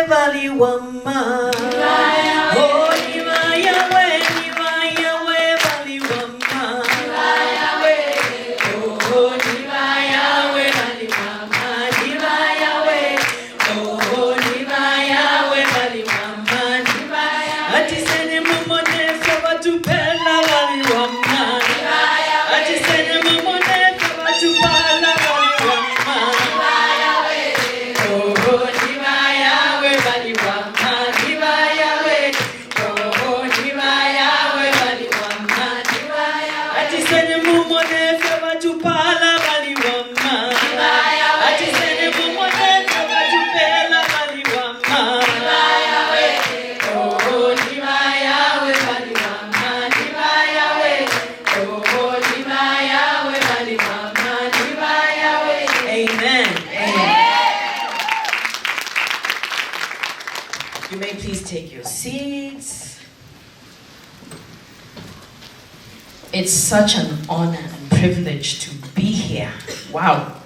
bali wama. Oh, nivaya we bali wama. Oh, nivaya we bali wama. Nivaya we. Oh, nivaya we bali wama. Nivaya. Ati sene mumone feba tupela bali wama. Ati sene mumone feba tupala bali wama. You may please take your seats. It's such an honor and privilege to be here. Wow.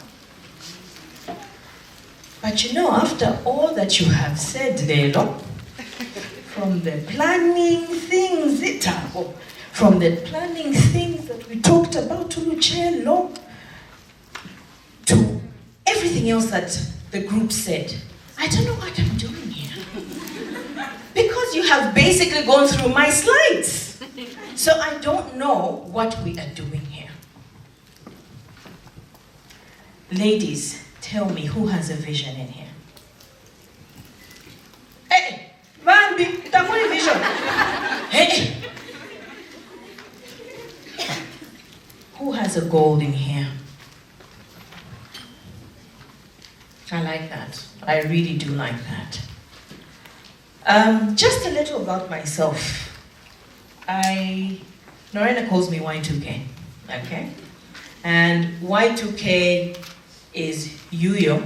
But you know, after all that you have said, Lelo, from the planning things, that we talked about to Luchello, to everything else that the group said, I don't know what I'm doing here. Because you have basically gone through my slides. So I don't know what we are doing here. Ladies, tell me who has a vision in here? Hey, Bambi, itakuwa vision. Hey. Who has a goal in here? I like that. I really do like that. Just a little about myself. Norena calls me Y2K, okay? And Y2K is Yuyo,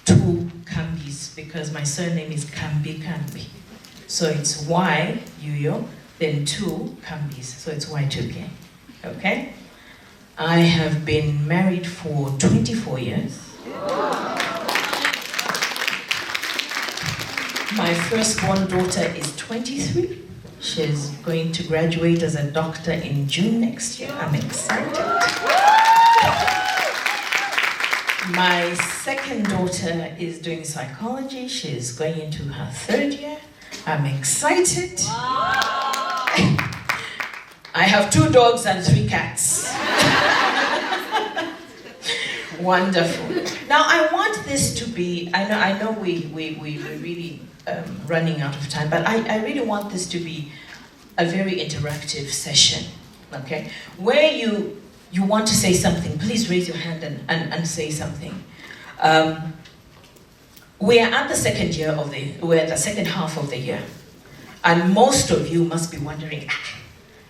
2 Kambis, because my surname is Kambikambi. So it's Y, Yuyo, then 2 Kambis, so it's Y2K, okay? I have been married for 24 years. My firstborn daughter is 23. She's going to graduate as a doctor in June next year. I'm excited. My second daughter is doing psychology. She's going into her 3rd year. I'm excited. I have 2 dogs and 3 cats. Wonderful. Now I want this to be, I know we're really running out of time, but I really want this to be a very interactive session, okay? Where you want to say something, please raise your hand and say something. We are at the second half of the year, and most of you must be wondering,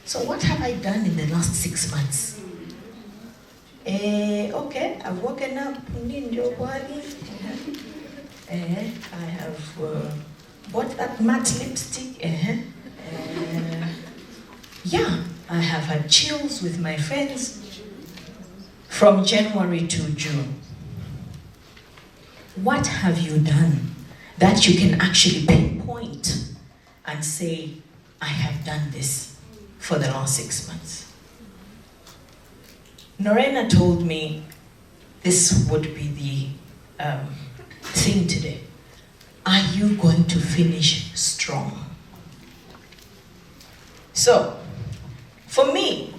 so what have I done in the last 6 months? Okay, I've woken up, I have bought that matte lipstick, yeah, I have had chills with my friends from January to June. What have you done that you can actually pinpoint and say, I have done this for the last 6 months? Norena told me this would be the theme today. Are you going to finish strong? So, for me,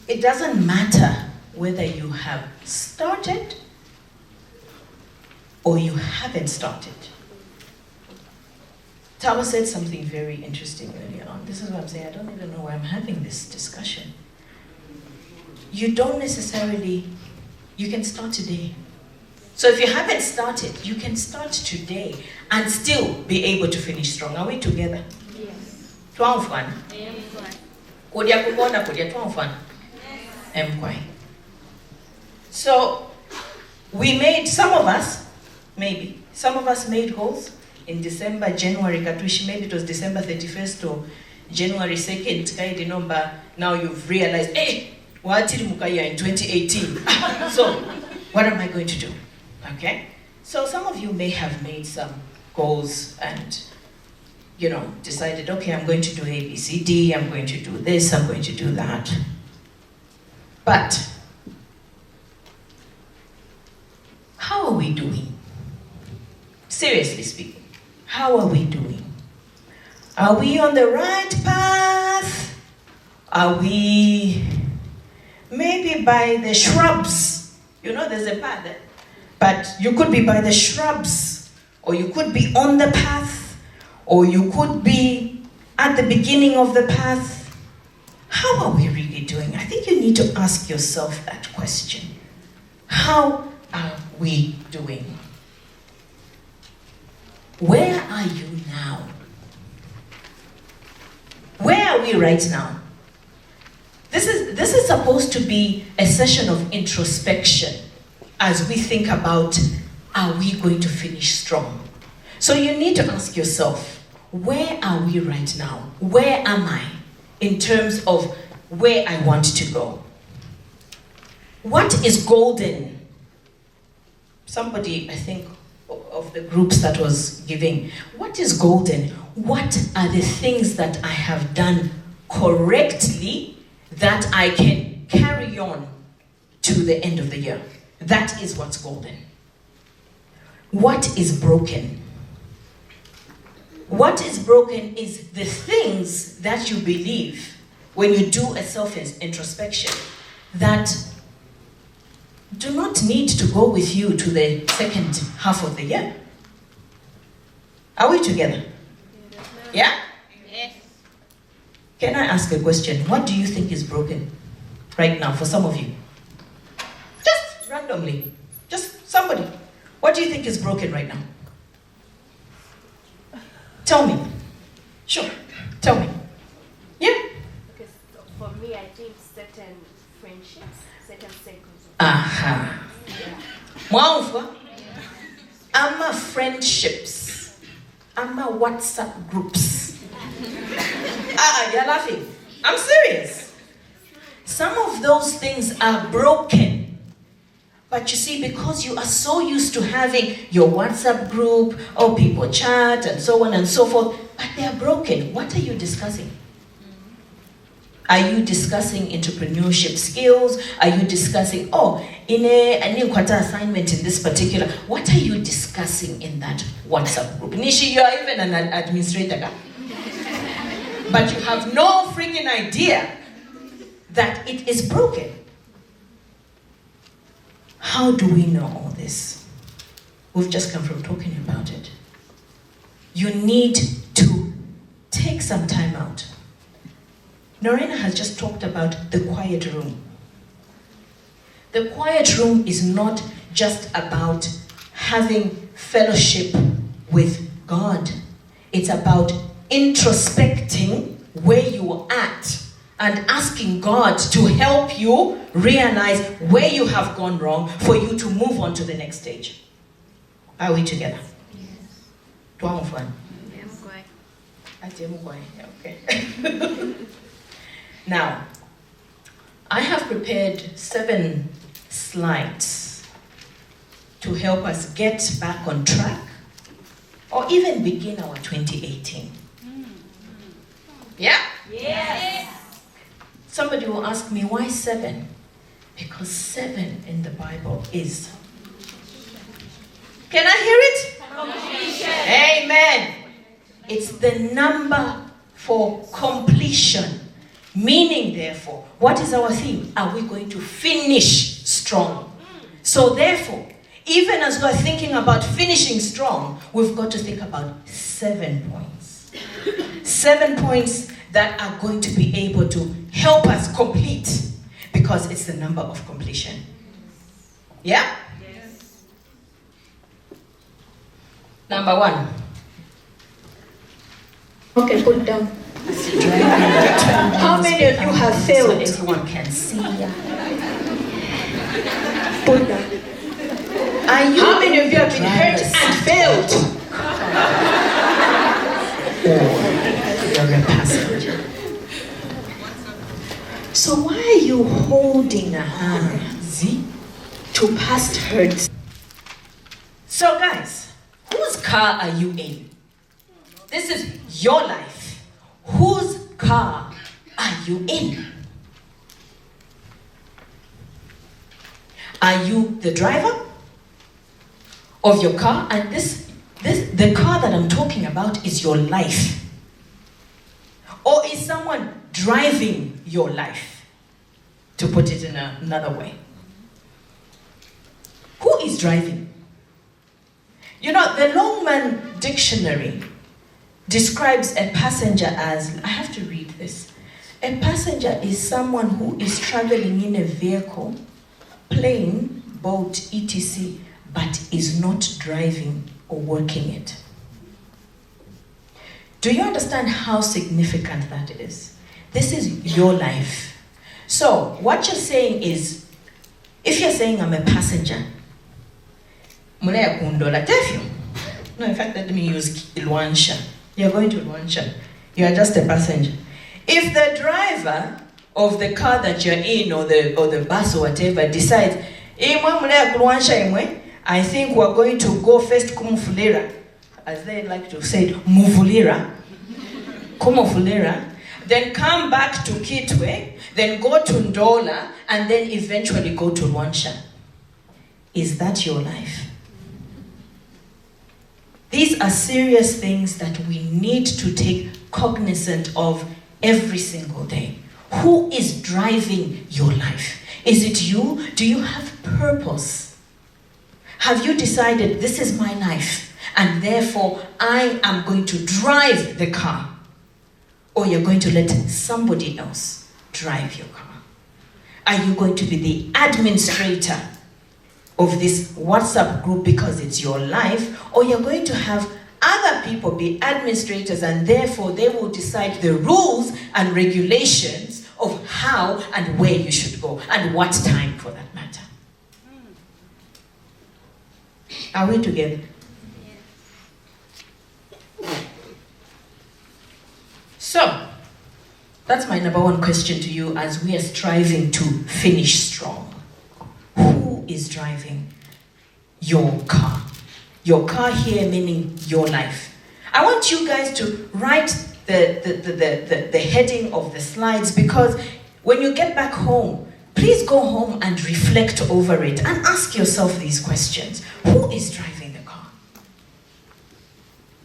it doesn't matter whether you have started or you haven't started. Tawa said something very interesting earlier on. This is what I'm saying. I don't even know why I'm having this discussion. You don't necessarily, you can start today. So if you haven't started, you can start today and still be able to finish strong. Are we together? Yes. 12 one. So we made, some of us made goals in December, January, maybe it was December 31st or January 2nd, now you've realized, hey, what did Mukaya in 2018? So what am I going to do? Okay? So some of you may have made some goals and, you know, decided, okay, I'm going to do A, B, C, D, I'm going to do this, I'm going to do that. But how are we doing? Seriously speaking, how are we doing? Are we on the right path? Are we maybe by the shrubs? You know, there's a path there. But you could be by the shrubs, or you could be on the path, or you could be at the beginning of the path. How are we really doing? I think you need to ask yourself that question. How are we doing? Where are you now? Where are we right now? This is supposed to be a session of introspection as we think about, are we going to finish strong? So you need to ask yourself, where are we right now? Where am I in terms of where I want to go? What is golden? Somebody, I think, of the groups that was giving, what is golden? What are the things that I have done correctly that I can carry on to the end of the year? That is what's golden. What is broken? What is broken is the things that you believe when you do a self-introspection that do not need to go with you to the second half of the year. Are we together? Yeah? Yes. Can I ask a question? What do you think is broken right now for some of you? Just randomly. Just somebody. What do you think is broken right now? Tell me. Sure. Tell me. Yeah? Because for me, I think certain friendships, certain circles. Aha. Mwaumva? Ama friendships. Ama WhatsApp groups. You're laughing. I'm serious. Some of those things are broken. But you see, because you are so used to having your WhatsApp group, or people chat, and so on and so forth, but they are broken. What are you discussing? Are you discussing entrepreneurship skills? Are you discussing, in a new quarter assignment in this particular, what are you discussing in that WhatsApp group? Nishi, you are even an administrator. But you have no freaking idea that it is broken. How do we know all this? We've just come from talking about it. You need to take some time out. Norena has just talked about the quiet room. The quiet room is not just about having fellowship with God. It's about introspecting where you are at and asking God to help you realize where you have gone wrong for you to move on to the next stage. Are we together? Yes. Okay. Now, I have prepared 7 slides to help us get back on track or even begin our 2018. Yeah? Yes. Somebody will ask me, why 7? Because 7 in the Bible is... Can I hear it? Completion. Amen. It's the number for completion. Meaning, therefore, what is our theme? Are we going to finish strong? So, therefore, even as we're thinking about finishing strong, we've got to think about 7 points. 7 points that are going to be able to help us complete, because it's the number of completion. Yeah? Yes. Number 1. Okay, put down. How many of you have failed? So everyone can see. Put down. How many of you have been hurt and failed? You're a passenger. So why are you holding hands to past hurts? So guys, whose car are you in? This is your life. Whose car are you in? Are you the driver of your car? And the car that I'm talking about is your life. Or is someone driving your life? To put it in another way. Who is driving? You know, the Longman Dictionary describes a passenger as, I have to read this. A passenger is someone who is traveling in a vehicle, plane, boat, etc., but is not driving or working it. Do you understand how significant that is? This is your life. So, what you're saying is, if you're saying I'm a passenger, no, in fact, let me use Ilwansha. You're going to Ilwansha. You're just a passenger. If the driver of the car that you're in, or the bus or whatever, decides, I think we're going to go first Kumufulira, as they like to say, Muvulira, Kumufulira, then come back to Kitwe, then go to Ndola, and then eventually go to Rwansha. Is that your life? These are serious things that we need to take cognizance of every single day. Who is driving your life? Is it you? Do you have purpose? Have you decided this is my life and therefore I am going to drive the car? Or you're going to let somebody else drive your car? Are you going to be the administrator of this WhatsApp group because it's your life? Or you're going to have other people be administrators and therefore they will decide the rules and regulations of how and where you should go and what time for that matter? Are we together? So, that's my number one question to you as we are striving to finish strong. Who is driving your car? Your car here meaning your life. I want you guys to write the heading of the slides, because when you get back home, please go home and reflect over it and ask yourself these questions. Who is driving the car?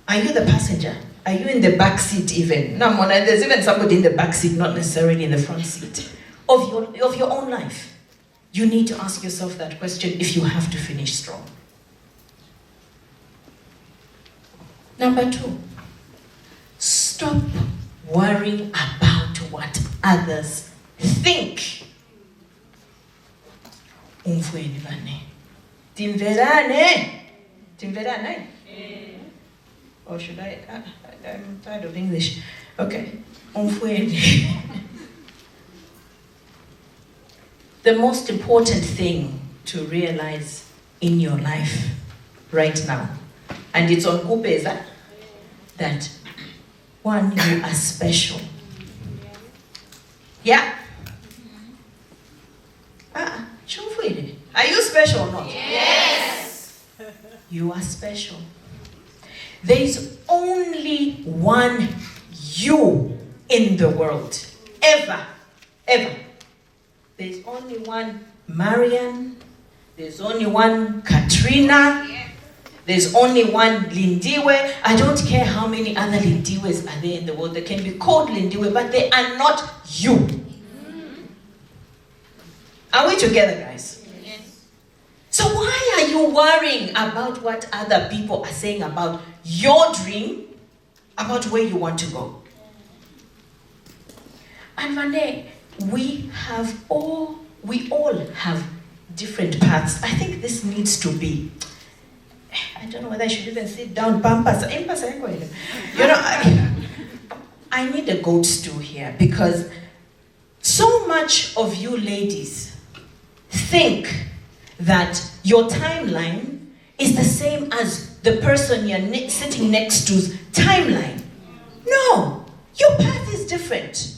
Are you the passenger? Are you in the back seat even? No, Mona, there's even somebody in the back seat, not necessarily in the front seat of your own life. You need to ask yourself that question if you have to finish strong. Number 2, stop worrying about what others think. Timverane? Or should I? I'm tired of English. Okay. The most important thing to realize in your life right now, and it's on KUPE'S, that one, you are special. Yeah? Are you special or not? Yes. You are special. There is only one you in the world. Ever. There's only one Marian. There's only one Katrina. There's only one Lindiwe. I don't care how many other Lindiwes are there in the world. They can be called Lindiwe, but they are not you. Are we together, guys? Yes. So why are you worrying about what other people are saying about your dream, about where you want to go? And Vane, we all have different paths. I think this needs to be, I don't know whether I should even sit down, pampas. You know, I need a goat stew here, because so much of you ladies think that your timeline is the same as the person you're sitting next to's timeline. No, your path is different.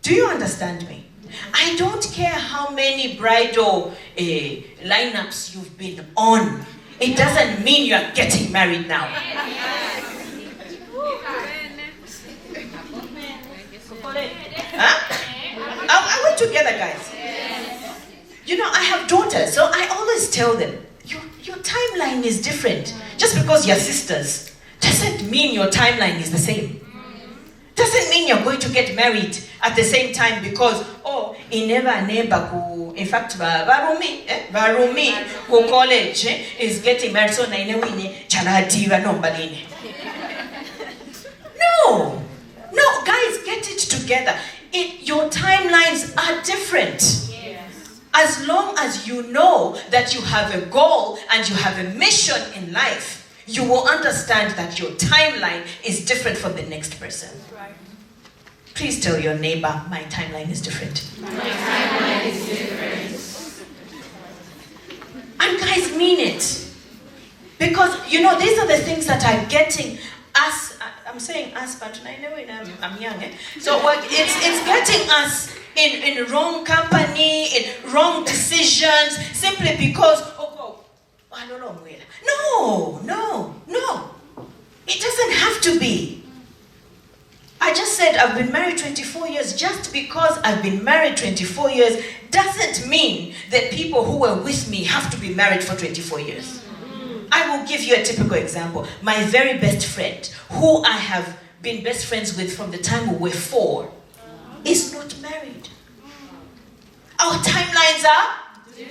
Do you understand me? I don't care how many bridal lineups you've been on. it doesn't mean you are getting married now. Huh? Are we together, guys? You know, I have daughters, so I always tell them, your timeline is different. Just because you're sisters doesn't mean your timeline is the same. Doesn't mean you're going to get married at the same time because, oh, in fact, Varumi, who college is getting married, so no, guys, get it together. Your timelines are different. As long as you know that you have a goal and you have a mission in life, you will understand that your timeline is different from the next person. Right. Please tell your neighbor, my timeline is different. My timeline is different. And guys, mean it. Because, you know, these are the things that are getting us, I'm saying us, but I know I'm young, eh? So it's getting us in wrong company, in wrong decisions, simply because, I don't know. No. It doesn't have to be. I just said I've been married 24 years. Just because I've been married 24 years doesn't mean that people who were with me have to be married for 24 years. I will give you a typical example. My very best friend, who I have been best friends with from the time we were 4, is not married. Our timelines are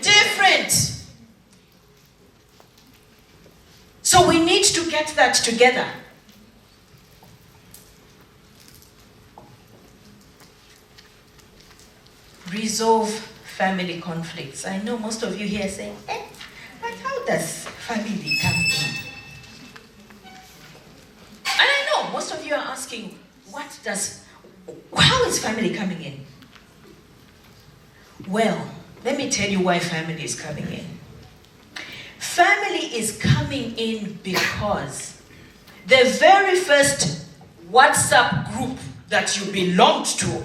different. So we need to get that together. Resolve family conflicts. I know most of you here saying, but how does family come in? And I know most of you are asking, how is family coming in? Well, let me tell you why family is coming in. Family is coming in because the very first WhatsApp group that you belonged to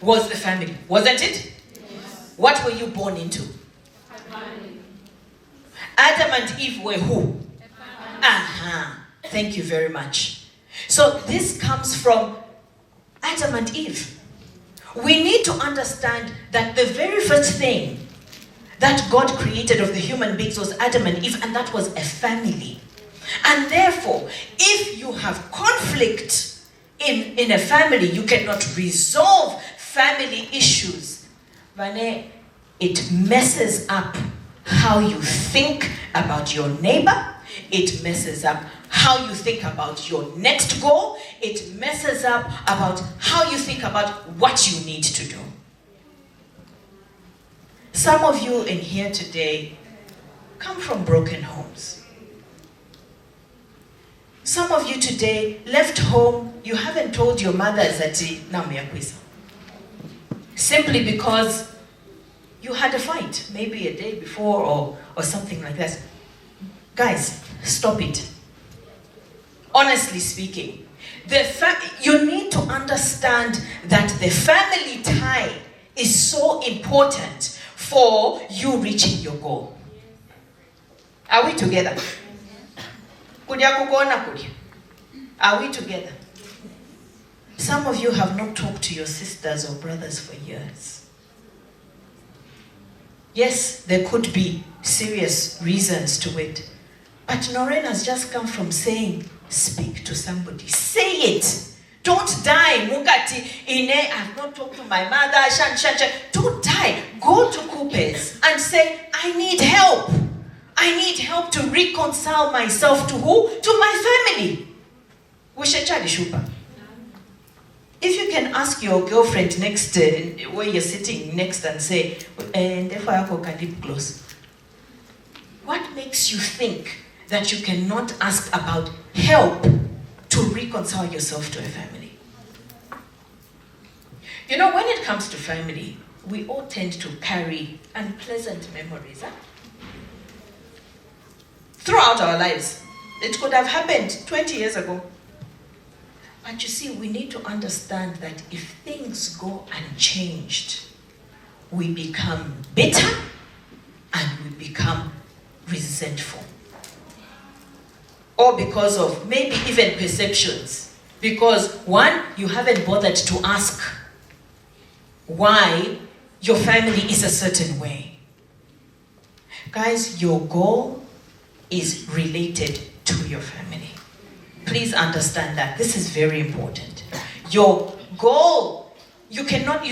was the family, wasn't it? Yes. What were you born into? A family. Adam and Eve were who? Thank you very much. So this comes from Adam and Eve. We need to understand that the very first thing that God created of the human beings was Adam and Eve, and that was a family. And therefore, if you have conflict in a family, you cannot resolve family issues. It messes up how you think about your neighbor. It messes up how you think about your next goal. It messes up about how you think about what you need to do. Some of you in here today come from broken homes. Some of you today left home, you haven't told your mothers that simply because you had a fight, maybe a day before or something like that. Guys, stop it. Honestly speaking, you need to understand that the family tie is so important for you reaching your goal. Are we together? Are we together? Some of you have not talked to your sisters or brothers for years. Yes, there could be serious reasons to it. But Noreen has just come from saying, speak to somebody. Say it. Don't die. Mugati, I've not talked to my mother. Don't die. Go to KUPE'S and say, I need help. I need help to reconcile myself to who? To my family. If you can ask your girlfriend next, where you're sitting next and say, close. What makes you think that you cannot ask about help to reconcile yourself to a family? You know, when it comes to family, we all tend to carry unpleasant memories throughout our lives. It could have happened 20 years ago. But you see, we need to understand that if things go unchanged, we become bitter and we become resentful. Or because of maybe even perceptions. Because one, you haven't bothered to ask why your family is a certain way. Guys, your goal is related to your family. Please understand that. This is very important. Your goal, you cannot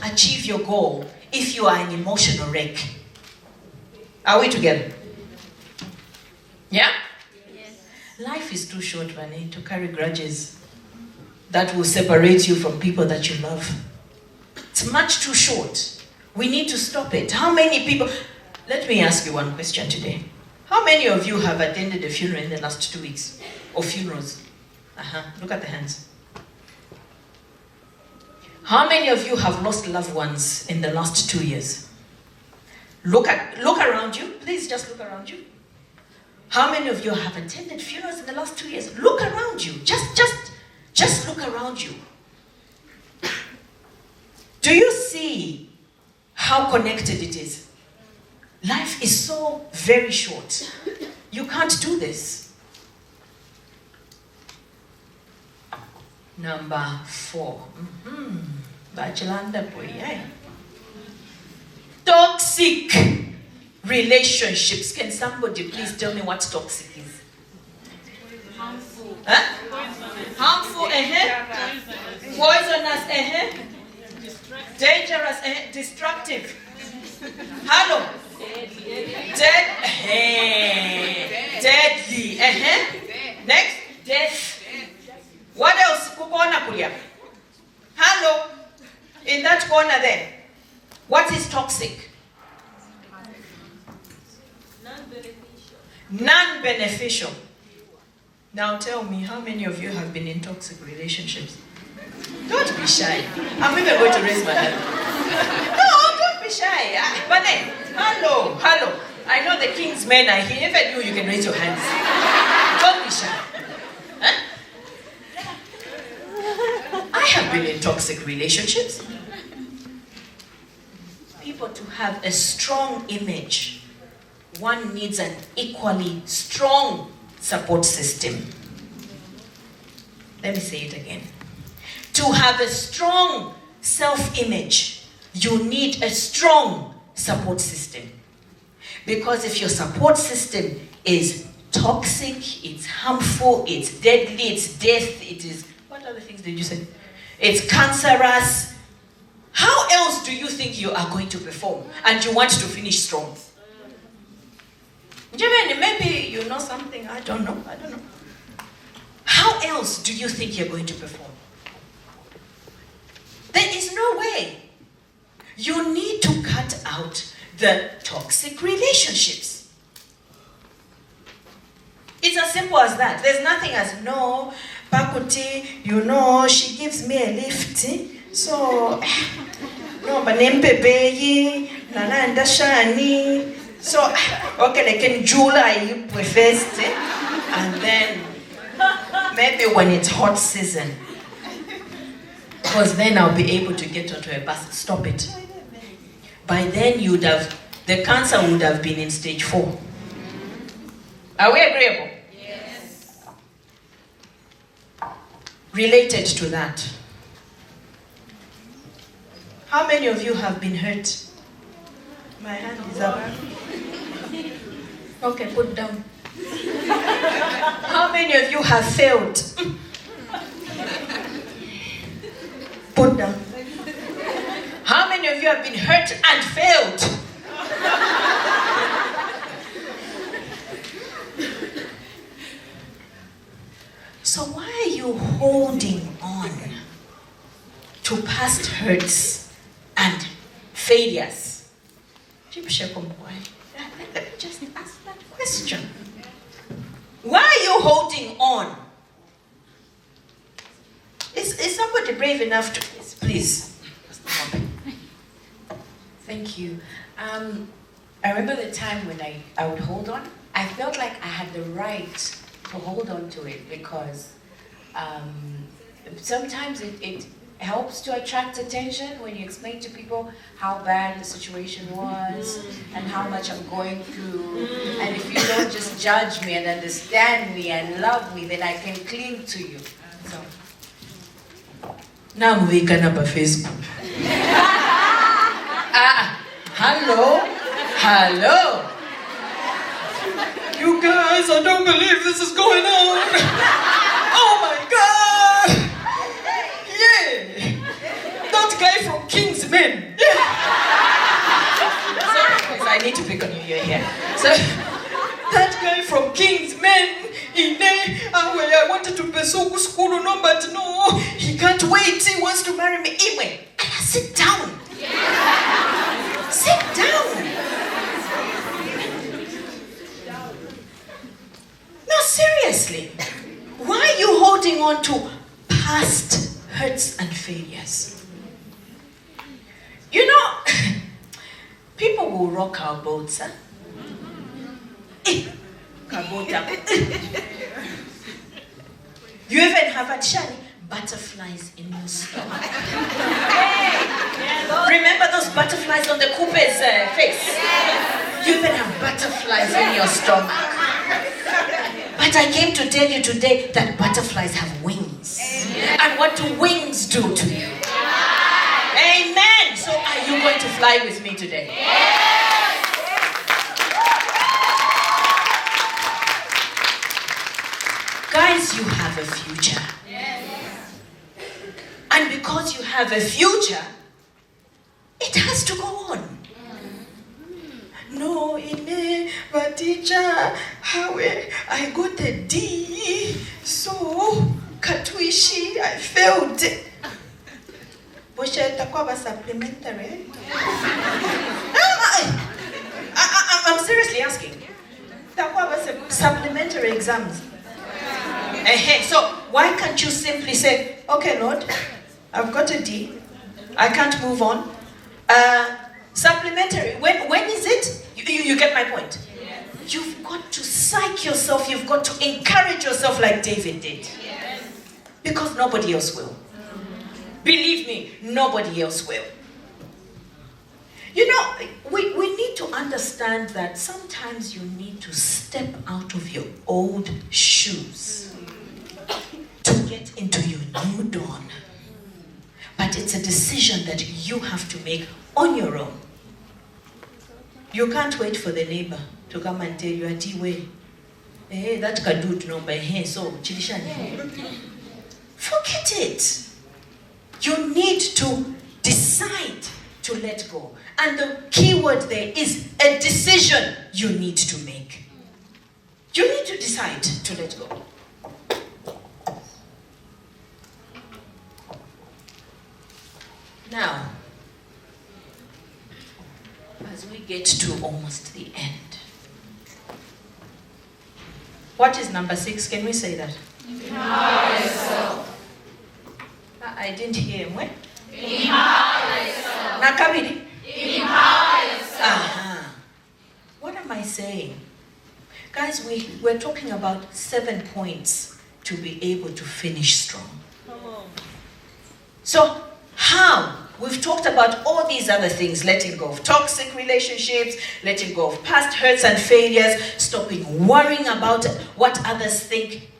achieve your goal if you are an emotional wreck. Are we together? Yeah? Yes. Life is too short, Vani, to carry grudges that will separate you from people that you love. It's much too short. We need to stop it. How many people... Let me ask you one question today. How many of you have attended a funeral in the last 2 weeks? Or funerals? Look at the hands. How many of you have lost loved ones in the last 2 years? Look around you. Please just look around you. How many of you have attended funerals in the last 2 years? Look around you. Just look around you. Do you see how connected it is? Life is so very short. You can't do this. Number 4. Bachelanda boy, yeah. Toxic relationships. Can somebody please tell me what toxic is? Harmful. Harmful, poisonous, dangerous, destructive. Hello. Deadly. Next, death. What else? Hello. In that corner there. What is toxic? Non-beneficial. Now tell me, how many of you have been in toxic relationships? Don't be shy. I'm even going to raise my hand. No, don't be shy. Bane, hello. I know the king's men are here. Even you can raise your hands. Don't be shy. Huh? I have been in toxic relationships. People to have a strong image, one needs an equally strong support system. Let me say it again. To have a strong self-image, you need a strong support system. Because if your support system is toxic, it's harmful, it's deadly, it's death, it is... What other things did you say? It's cancerous. How else do you think you are going to perform and you want to finish strong? Maybe you know something, I don't know. How else do you think you're going to perform? There is no way. You need to cut out the toxic relationships. It's as simple as that. There's nothing as, no, Pakuti, you know, she gives me a lift. So, no, but nempebeyi, nana ndashani. So, okay, they can July first, and then maybe when it's hot season, because then I'll be able to get onto a bus. Stop it. By then the cancer would have been in stage 4. Are we agreeable? Yes. Related to that, how many of you have been hurt? My hand is up. Okay, put down. How many of you have failed? Put down. How many of you have been hurt and failed? So why are you holding on to past hurts and failures? Let me just ask that question. Why are you holding on? Is somebody brave enough to... Please. Thank you. I remember the time when I would hold on. I felt like I had the right to hold on to it because sometimes it helps to attract attention when you explain to people how bad the situation was and how much I'm going through. And if you don't just judge me and understand me and love me, then I can cling to you. So. Now we can have a Facebook. Hello? You guys, I don't believe this is going on. Oh my God! Yeah! That guy from King's Men. Yeah. Sorry, guys, I need to pick on you. You're here. So, that guy from King's Men, I wanted to pursue school, no, but no, he can't wait. He wants to marry me. Anyway, sit down. Sit down. No, seriously. Why are you holding on to past hurts and failures? You know, people will rock our boats, huh? You even have a shiny butterflies in your stomach. Remember those butterflies on the KUPE'S face? You even have butterflies in your stomach. But I came to tell you today that butterflies have wings. And what do wings do to you? Amen. So are you going to fly with me today? Guys, you have a future. And because you have a future, it has to go on. No, but teacher, how I got a D, so Katwishi, I failed. Supplementary. I'm seriously asking. Supplementary exams. So why can't you simply say, okay, Lord, I've got a D, I can't move on. Supplementary, when is it? You get my point. Yes. You've got to psych yourself, you've got to encourage yourself like David did. Yes. Because nobody else will. Believe me, nobody else will. You know, we need to understand that sometimes you need to step out of your old shoes to get into your new dawn. But it's a decision that you have to make on your own. You can't wait for the neighbor to come and tell you, Atiwe, that kadut no by hey, so chilishani. Forget it. You need to decide to let go. And the key word there is a decision you need to make. You need to decide to let go. Now, as we get to almost the end, what is number 6? Can we say that? Empower yourself. I didn't hear him. What? Empower yourself. Nakabidi? Empower yourself. What am I saying? Guys, we're talking about 7 points to be able to finish strong. So, how? We've talked about all these other things, letting go of toxic relationships, letting go of past hurts and failures, stopping worrying about what others think.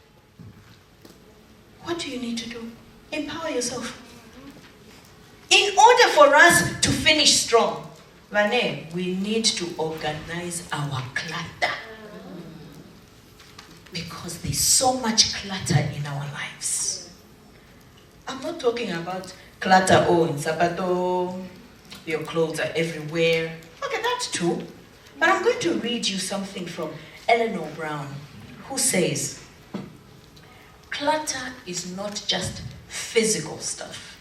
What do you need to do? Empower yourself. In order for us to finish strong, Vane, we need to organize our clutter. Because there's so much clutter in our lives. I'm not talking about clutter, in Sabato, your clothes are everywhere. Okay, that's true. But I'm going to read you something from Eleanor Brown, who says, clutter is not just physical stuff.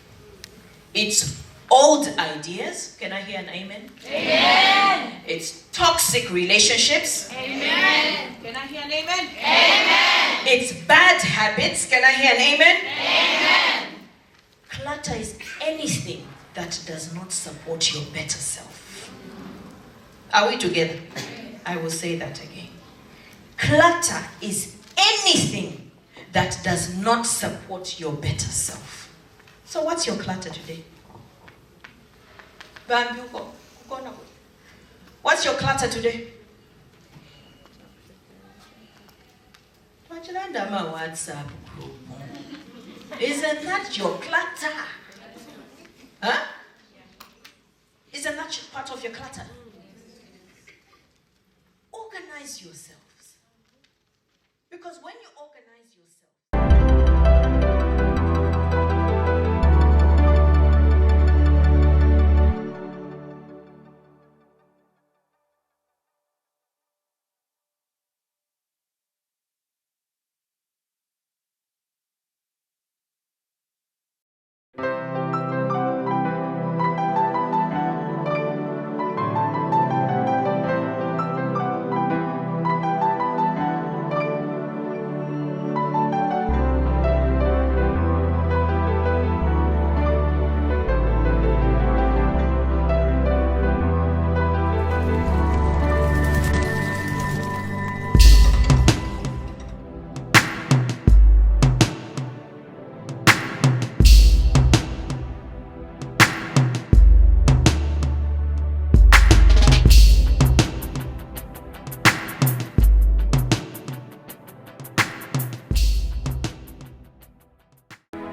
It's old ideas. Can I hear an amen? Amen. It's toxic relationships. Amen. Can I hear an amen? Amen. It's bad habits. Can I hear an amen? Amen. Clutter is anything that does not support your better self. Are we together? I will say that again. Clutter is anything that does not support your better self. So what's your clutter today? Bambi, go now. What's your clutter today? WhatsApp group. Isn't that your clutter? Huh? Isn't that part of your clutter? Organize yourselves. Because when you organize yourself,